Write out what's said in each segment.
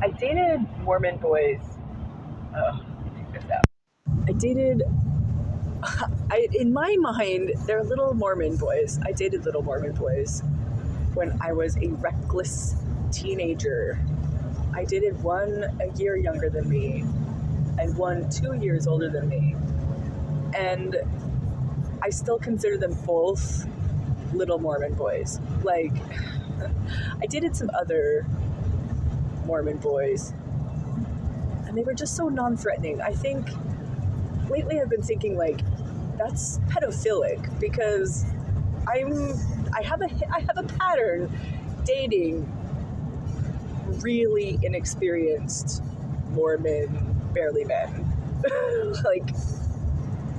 I dated Mormon boys. In my mind, they're little Mormon boys. I dated little Mormon boys when I was a reckless teenager. I dated one a year younger than me and one 2 years older than me. And I still consider them both little Mormon boys. Like, I dated some other Mormon boys, and they were just so non-threatening. I think lately I've been thinking, like, that's pedophilic, because I have a pattern dating really inexperienced Mormon barely men, like,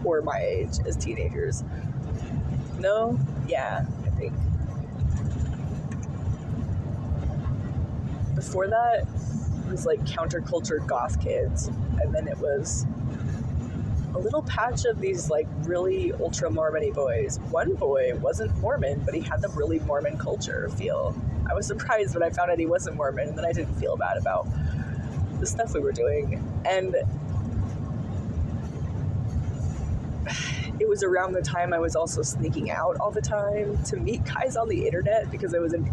or my age as teenagers. No? Yeah, I think. Before that, it was like counterculture goth kids, and then it was a little patch of these like really ultra Mormon-y boys. One boy wasn't Mormon, but he had the really Mormon culture feel. I was surprised when I found out he wasn't Mormon, and then I didn't feel bad about the stuff we were doing. And it was around the time I was also sneaking out all the time to meet guys on the internet because I was an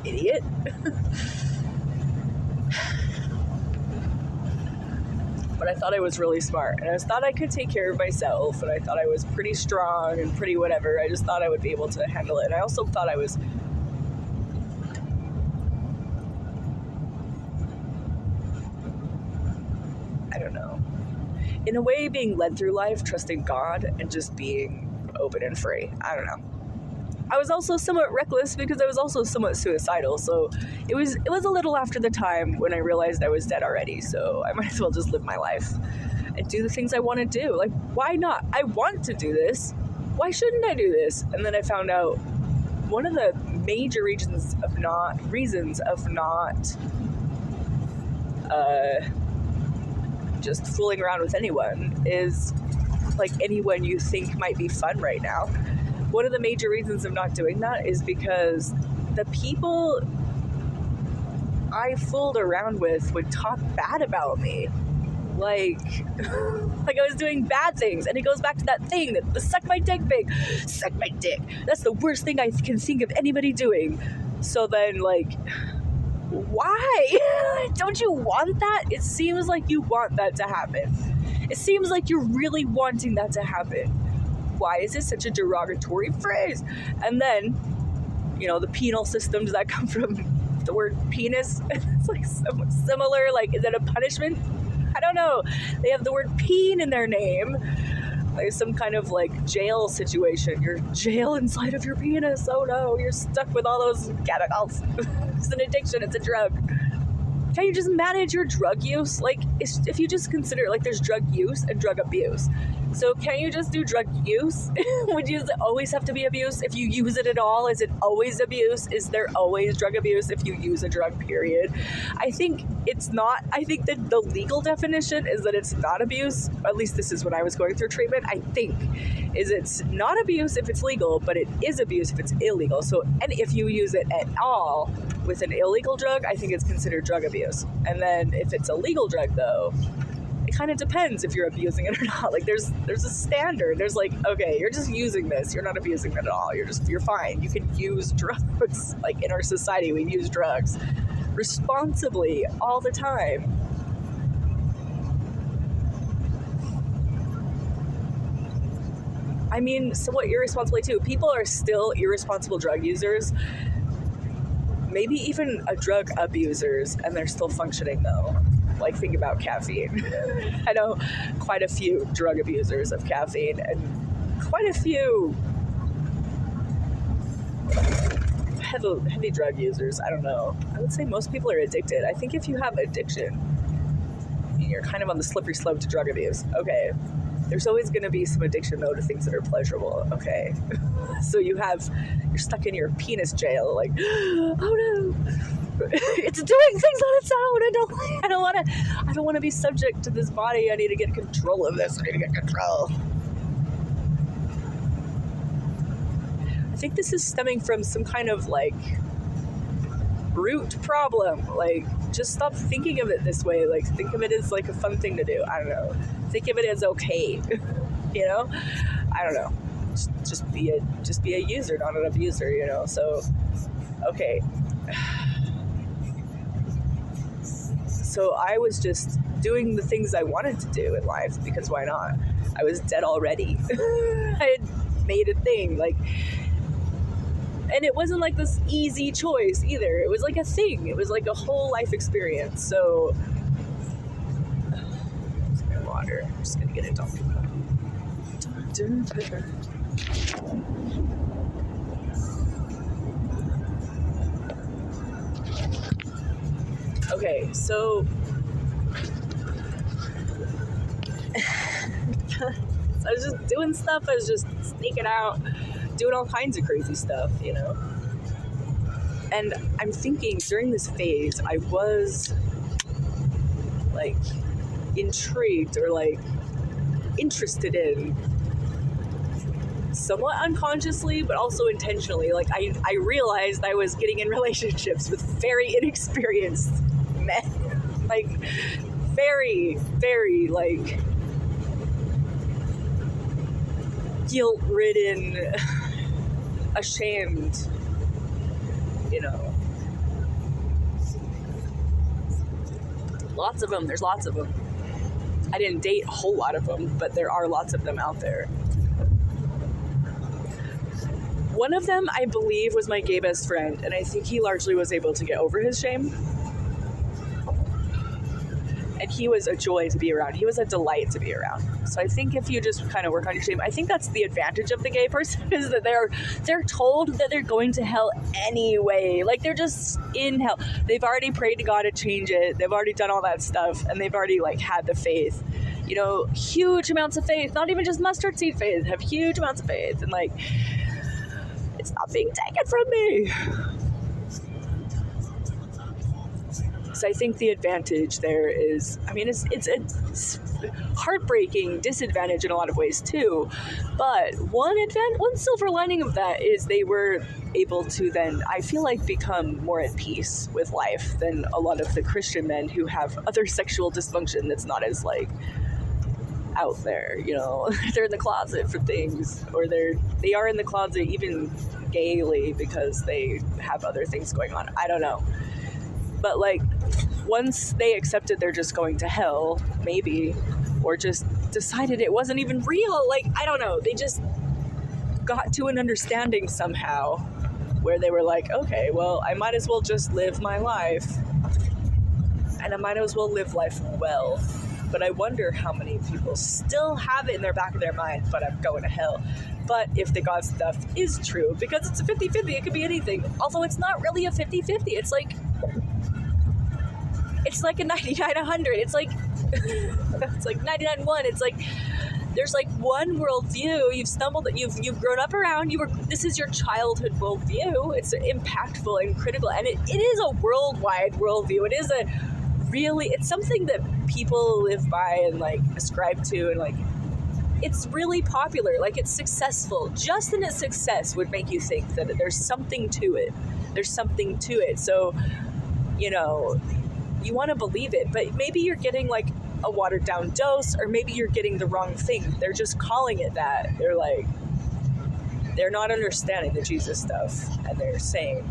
idiot. But I thought I was really smart, and I thought I could take care of myself, and I thought I was pretty strong and pretty whatever. I just thought I would be able to handle it. And I also thought I was in a way being led through life, trusting God and just being open and free. I don't know. I was also somewhat reckless because I was also somewhat suicidal. So it was a little after the time when I realized I was dead already. So I might as well just live my life and do the things I want to do. Like, why not? I want to do this. Why shouldn't I do this? And then I found out one of the major reasons of not just fooling around with anyone is, like, anyone you think might be fun right now. One of the major reasons of not doing that is because the people I fooled around with would talk bad about me. Like I was doing bad things, and it goes back to that thing, that the suck my dick thing. Suck my dick. That's the worst thing I can think of anybody doing. So then, like, why? Don't you want that? It seems like you want that to happen. It seems like you're really wanting that to happen. Why is it such a derogatory phrase? And then, you know, the penal system, does that come from the word penis? It's like somewhat similar. Like, is that a punishment? I don't know. They have the word peen in their name. Like some kind of like jail situation. You're jail inside of your penis. Oh no, you're stuck with all those chemicals. It's an addiction. It's a drug. Can't you just manage your drug use? Like, if you just consider, like, there's drug use and drug abuse. So can't you just do drug use? Would you always have to be abuse? If you use it at all, is it always abuse? Is there always drug abuse if you use a drug, period? I think it's not. I think that the legal definition is that it's not abuse. At least this is when I was going through treatment. I think is it's not abuse if it's legal, but it is abuse if it's illegal. So, and if you use it at all with an illegal drug, I think it's considered drug abuse. And then if it's a legal drug, though, it kind of depends if you're abusing it or not. Like, there's a standard. There's like, okay, you're just using this. You're not abusing it at all. You're fine. You can use drugs. Like, in our society, we use drugs responsibly all the time. I mean, somewhat irresponsibly too. People are still irresponsible drug users. Maybe even drug abusers, and they're still functioning though. Like, think about caffeine. I know quite a few drug abusers of caffeine, and quite a few heavy drug users. I don't know. I would say most people are addicted. I think if you have addiction, you're kind of on the slippery slope to drug abuse. Okay. There's always going to be some addiction, though, to things that are pleasurable. Okay. So you're stuck in your penis jail, like, oh no, it's doing things on its own. I don't want to be subject to this body. I need to get control of this. I need to get control. I think this is stemming from some kind of, like, root problem. Like, just stop thinking of it this way. Like, think of it as like a fun thing to do. I don't know. Think of it as okay. You know? I don't know. Just be a user, not an abuser, you know? So, okay. So I was just doing the things I wanted to do in life, because why not? I was dead already. I had made a thing, like, and it wasn't like this easy choice either. It was like a thing. It was like a whole life experience. So, my water. I'm just gonna get it done. Okay, so I was just doing stuff. I was just sneaking out, doing all kinds of crazy stuff, you know. And I'm thinking during this phase, I was like intrigued or like interested in, somewhat unconsciously, but also intentionally. Like I realized I was getting in relationships with very inexperienced men, like very, very like guilt-ridden, ashamed, you know. Lots of them. There's lots of them. I didn't date a whole lot of them, but there are lots of them out there. One of them, I believe, was my gay best friend, and I think he largely was able to get over his shame. And he was a joy to be around. He was a delight to be around. So I think if you just kind of work on your shame, I think that's the advantage of the gay person, is that they're told that they're going to hell anyway. Like, they're just in hell. They've already prayed to God to change it. They've already done all that stuff, and they've already like had the faith. You know, huge amounts of faith. Not even just mustard seed faith. Have huge amounts of faith, and like, it's not being taken from me. So I think the advantage there is, I mean, it's a heartbreaking disadvantage in a lot of ways too. But one silver lining of that is they were able to then, I feel like, become more at peace with life than a lot of the Christian men who have other sexual dysfunction that's not as like out there, you know. They're in the closet for things, or they are in the closet even gaily because they have other things going on. I don't know. But like, once they accepted they're just going to hell, maybe, or just decided it wasn't even real, like, I don't know, they just got to an understanding somehow where they were like, okay, well, I might as well just live my life, and I might as well live life well. But I wonder how many people still have it in their back of their mind, but I'm going to hell. But if the God stuff is true, because it's a 50-50, it could be anything. Although it's not really a 50-50. It's like a 99-100. It's like 99-1. It's like there's like one worldview you've grown up around. This is your childhood worldview. It's impactful and critical, and it is a worldwide worldview. It's something that people live by and like ascribe to, and like, it's really popular. Like, it's successful. Just in its success would make you think that there's something to it. So, you know, you want to believe it, but maybe you're getting like a watered down dose, or maybe you're getting the wrong thing. They're just calling it that. They're not understanding the Jesus stuff, and they're saying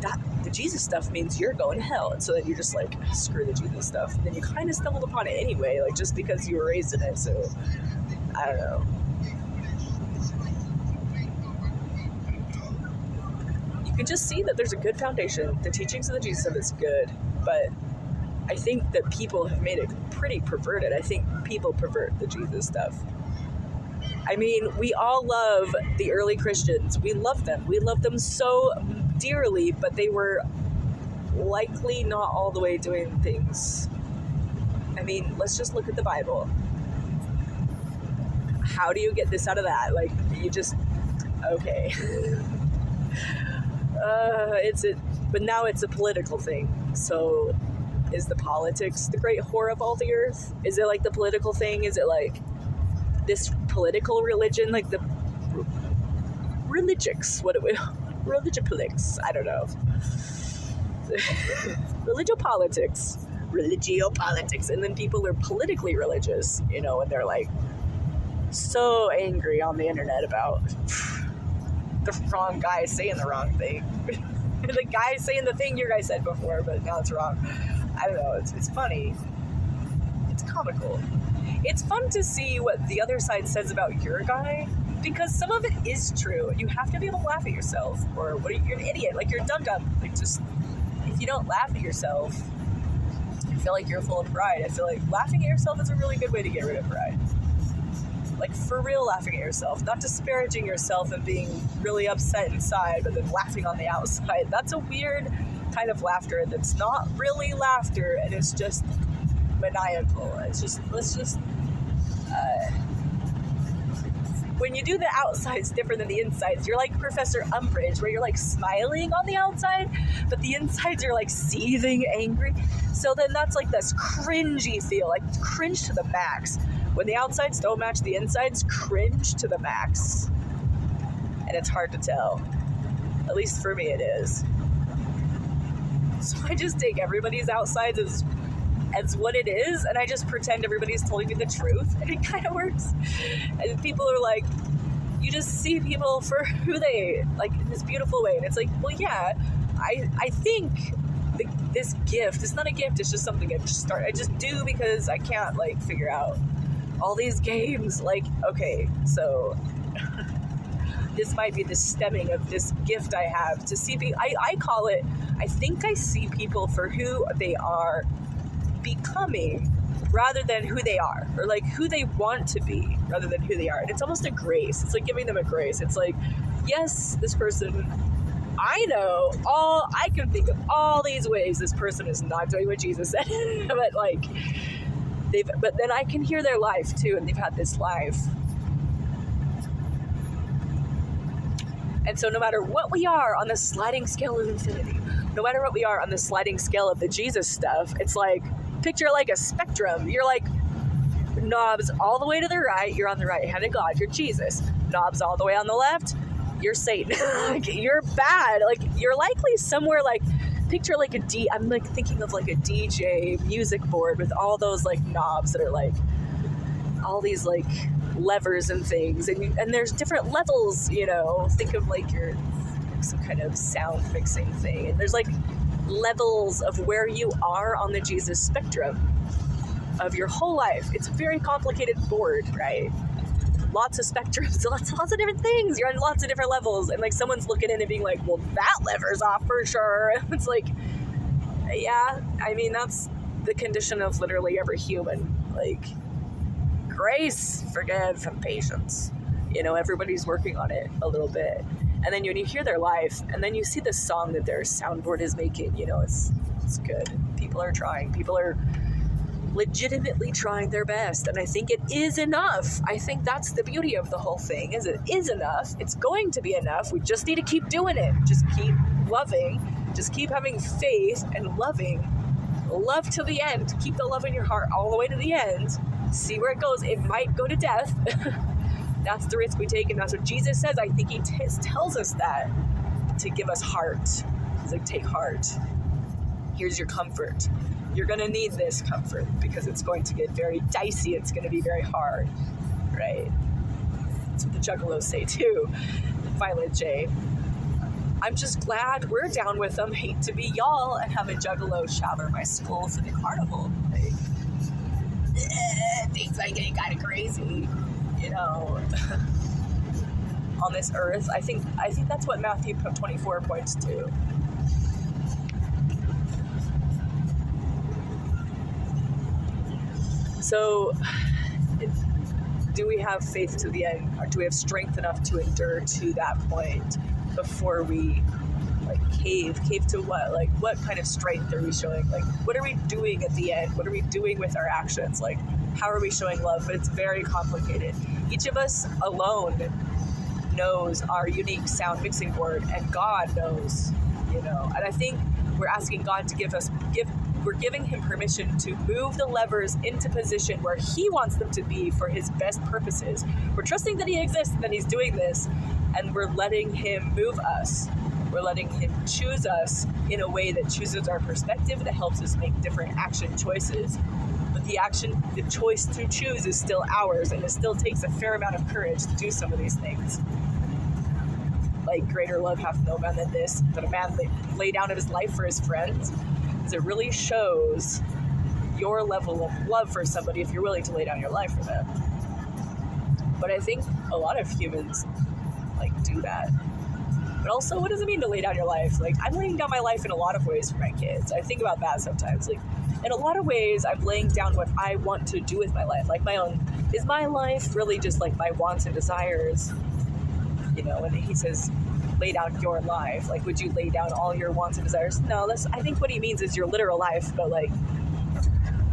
that the Jesus stuff means you're going to hell. And so then you're just like, screw the Jesus stuff. And then you kind of stumbled upon it anyway, like, just because you were raised in it. So I don't know. You can just see that there's a good foundation. The teachings of the Jesus stuff is good, but I think that people have made it pretty perverted. I think people pervert the Jesus stuff. I mean, we all love the early Christians. We love them. We love them so dearly, but they were likely not all the way doing things. I mean, let's just look at the Bible. How do you get this out of that? Like, you just, okay. But now it's a political thing. So is the politics the great whore of all the earth? Is it like the political thing? Is it like this political religion, like the religics? Religiopolitics? I don't know. Religiopolitics. And then people are politically religious, and they're like so angry on the internet about the wrong guy saying the wrong thing. The guy saying the thing your guy said before, but now it's wrong. I don't know. It's funny. It's comical. It's fun to see what the other side says about your guy, because some of it is true. You have to be able to laugh at yourself, or you're an idiot. Like, you're dumb. Like, just, if you don't laugh at yourself, I feel like you're full of pride. I feel like laughing at yourself is a really good way to get rid of pride. Like, for real, laughing at yourself, not disparaging yourself and being really upset inside, but then laughing on the outside. That's a weird kind of laughter that's not really laughter, and it's just maniacal. When you do the outsides different than the insides, you're like Professor Umbridge, where you're like smiling on the outside, but the insides are like seething angry. So then that's like this cringy feel, like cringe to the max. When the outsides don't match the insides, cringe to the max. And it's hard to tell. At least for me it is. So I just take everybody's outsides as what it is, and I just pretend everybody's telling me the truth, and it kind of works. And people are like, you just see people for who they, like, in this beautiful way. And it's like, well, yeah, I think this gift, it's not a gift, it's just something I just do because I can't, like, figure out all these games. Like, okay, so this might be the stemming of this gift I have to see people. I call it, I think I see people for who they are becoming rather than who they are, or like who they want to be rather than who they are. And it's almost a grace. It's like giving them a grace. It's like, yes, this person, I can think of all these ways this person is not doing what Jesus said. But like, but then I can hear their life too, and they've had this life. And so no matter what we are on the sliding scale of infinity, no matter what we are on the sliding scale of the Jesus stuff, it's like, picture like a spectrum. You're like knobs all the way to the right, you're on the right hand of God, you're Jesus. Knobs all the way on the left, you're Satan. You're bad. Like, you're likely somewhere like, picture like I'm like thinking of like a DJ music board with all those like knobs that are like all these like levers and things, and there's different levels, think of like your some kind of sound mixing thing, and there's like levels of where you are on the Jesus spectrum of your whole life. It's a very complicated board, right? Lots of spectrums, lots of different things. You're on lots of different levels, and like someone's looking in and being like, well, that lever's off for sure. It's like, yeah, I mean, that's the condition of literally every human. Like, grace, forgive, and patience. Everybody's working on it a little bit. And then when you hear their life, and then you see the song that their soundboard is making, it's good. People are trying. People are legitimately trying their best. And I think it is enough. I think that's the beauty of the whole thing, is it is enough. It's going to be enough. We just need to keep doing it. Just keep loving. Just keep having faith and loving. Love till the end. Keep the love in your heart all the way to the end. See where it goes. It might go to death. That's the risk we take, and that's what Jesus says. I think he tells us that to give us heart. He's like, take heart. Here's your comfort. You're going to need this comfort because it's going to get very dicey. It's going to be very hard, right? That's what the juggalos say too. Violet J. I'm just glad we're down with them. Hate to be y'all and have a juggalo shower my school for the carnival. Like, things are getting kind of crazy. On this earth. I think that's what Matthew 24 points to. So, do we have faith to the end? Or do we have strength enough to endure to that point before we, like, cave to what? Like, what kind of strength are we showing? Like, what are we doing at the end? What are we doing with our actions? Like, how are we showing love? But it's very complicated. Each of us alone knows our unique sound mixing board, and God knows, and I think we're asking God to we're giving him permission to move the levers into position where he wants them to be for his best purposes. We're trusting that he exists and that he's doing this, and we're letting him move us We're letting him choose us in a way that chooses our perspective, that helps us make different action choices. But the choice to choose is still ours, and it still takes a fair amount of courage to do some of these things. Like, greater love hath no man than this, that a man lay down his life for his friends. Because it really shows your level of love for somebody if you're willing to lay down your life for them. But I think a lot of humans, do that. But also, what does it mean to lay down your life? I'm laying down my life in a lot of ways for my kids. I think about that sometimes. In a lot of ways, I'm laying down what I want to do with my life. My own, is my life really just my wants and desires? When he says, lay down your life, would you lay down all your wants and desires? No, I think what he means is your literal life, but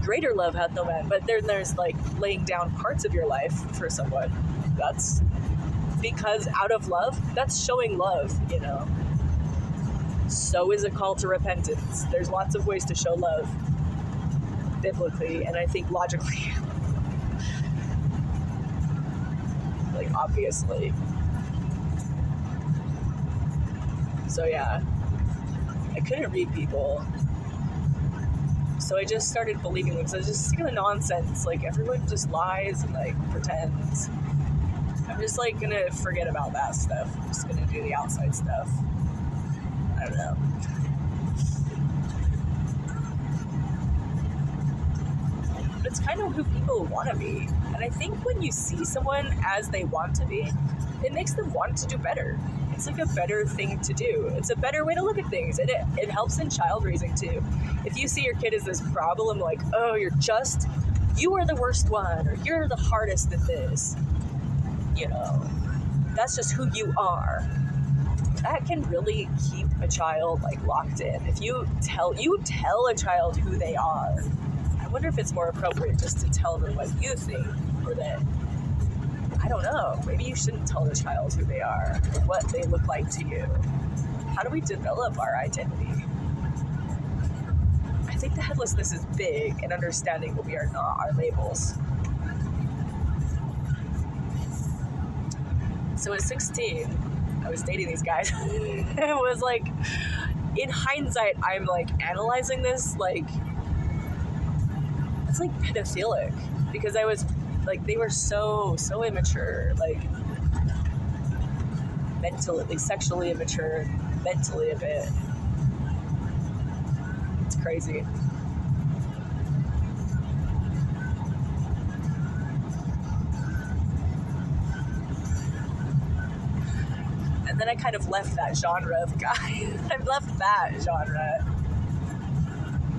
greater love hath no man. But then there's laying down parts of your life for someone. That's because out of love, that's showing love, So is a call to repentance. There's lots of ways to show love biblically, and I think logically. Obviously. So yeah, I couldn't read people. So I just started believing them. So I was just sick of the nonsense. Everyone just lies and pretends. I'm just gonna forget about that stuff. I'm just gonna do the outside stuff. I don't know. But it's kind of who people want to be. And I think when you see someone as they want to be, it makes them want to do better. It's a better thing to do. It's a better way to look at things. And it helps in child raising too. If you see your kid as this problem, oh, you are the worst one, or you're the hardest at this. That's just who you are. That can really keep a child locked in. If you tell a child who they are, I wonder if it's more appropriate just to tell them what you think, or that, I don't know, maybe you shouldn't tell the child who they are, or what they look like to you. How do we develop our identity? I think the headlessness is big, and understanding what we are not, our labels. So at 16, I was dating these guys. It was in hindsight, I'm analyzing this, it's pedophilic, because I was they were so immature, mentally, sexually immature, mentally a bit. It's crazy. And then I kind of left that genre of guy. I left that genre.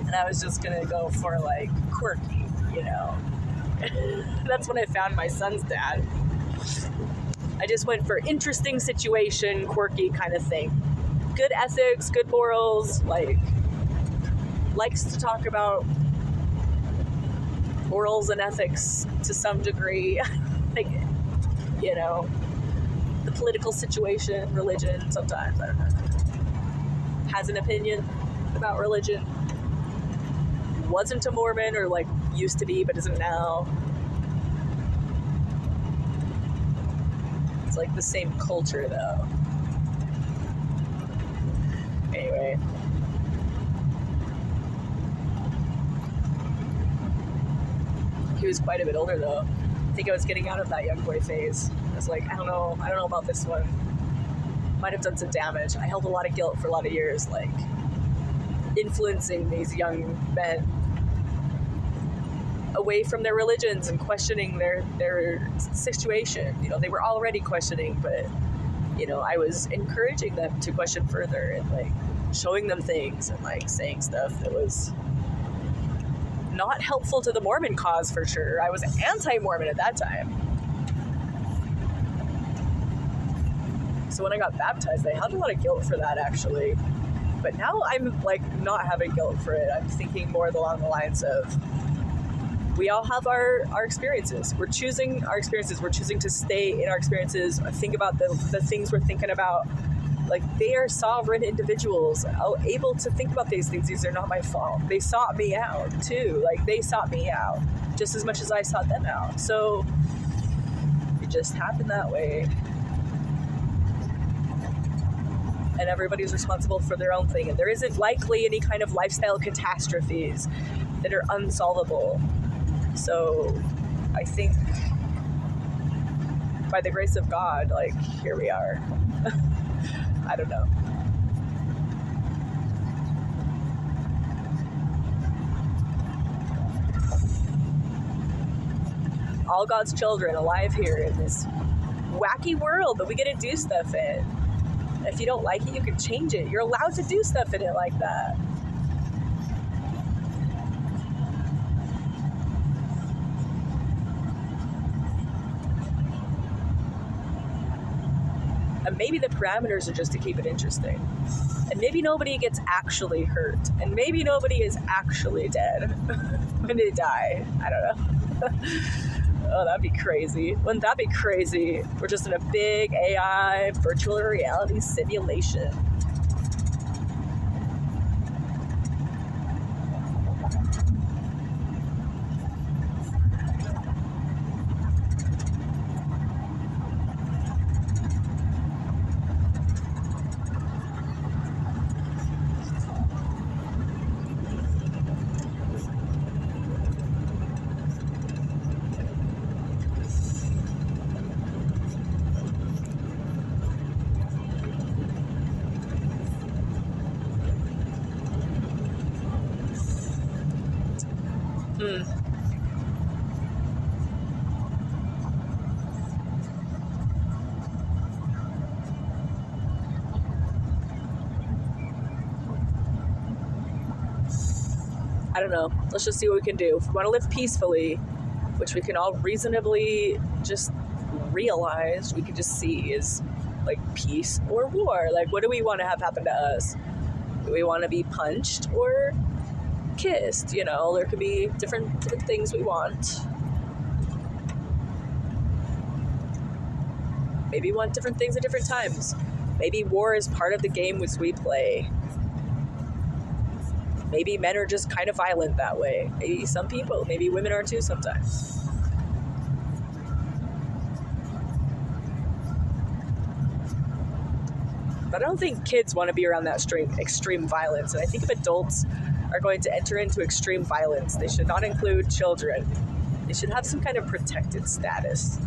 And I was just gonna go for quirky, That's when I found my son's dad. I just went for interesting situation, quirky kind of thing. Good ethics, good morals, likes to talk about morals and ethics to some degree. The political situation, religion, sometimes, I don't know. Has an opinion about religion. Wasn't a Mormon, or used to be but isn't now. It's the same culture though. Anyway. He was quite a bit older though. I think I was getting out of that young boy phase. I was I don't know about this one. Might have done some damage. I held a lot of guilt for a lot of years, influencing these young men away from their religions and questioning their situation. They were already questioning, but I was encouraging them to question further, and showing them things, and saying stuff that was not helpful to the Mormon cause, for sure. I was anti-Mormon at that time. So when I got baptized, I had a lot of guilt for that, actually. But now I'm not having guilt for it. I'm thinking more along the lines of, we all have our experiences. We're choosing our experiences. We're choosing to stay in our experiences. Think about the things we're thinking about. They are sovereign individuals, able to think about these things. These are not my fault. They sought me out, too. They sought me out just as much as I sought them out. So it just happened that way. and everybody's responsible for their own thing, and there isn't likely any kind of lifestyle catastrophes that are unsolvable. So I think by the grace of God, like, here we are. I don't know. All God's children alive here in this wacky world that we get to do stuff in. If you don't like it, you can change it. You're allowed to do stuff in it like that. And maybe the parameters are just to keep it interesting. And maybe nobody gets actually hurt. And maybe nobody is actually dead when they die. I don't know. Oh, that'd be crazy. Wouldn't that be crazy? We're just in a big AI virtual reality simulation. I don't know. Let's just see what we can do. If we want to live peacefully, which we can all reasonably just realize, we can just see is like peace or war. Like, what do we want to have happen to us? Do we want to be punched or kissed? You know, there could be different things we want. Maybe we want different things at different times. Maybe war is part of the game which we play. Maybe men are just kind of violent that way. Maybe some people, maybe women are too sometimes. But I don't think kids want to be around that extreme violence. And I think if adults are going to enter into extreme violence, they should not include children. They should have some kind of protected status.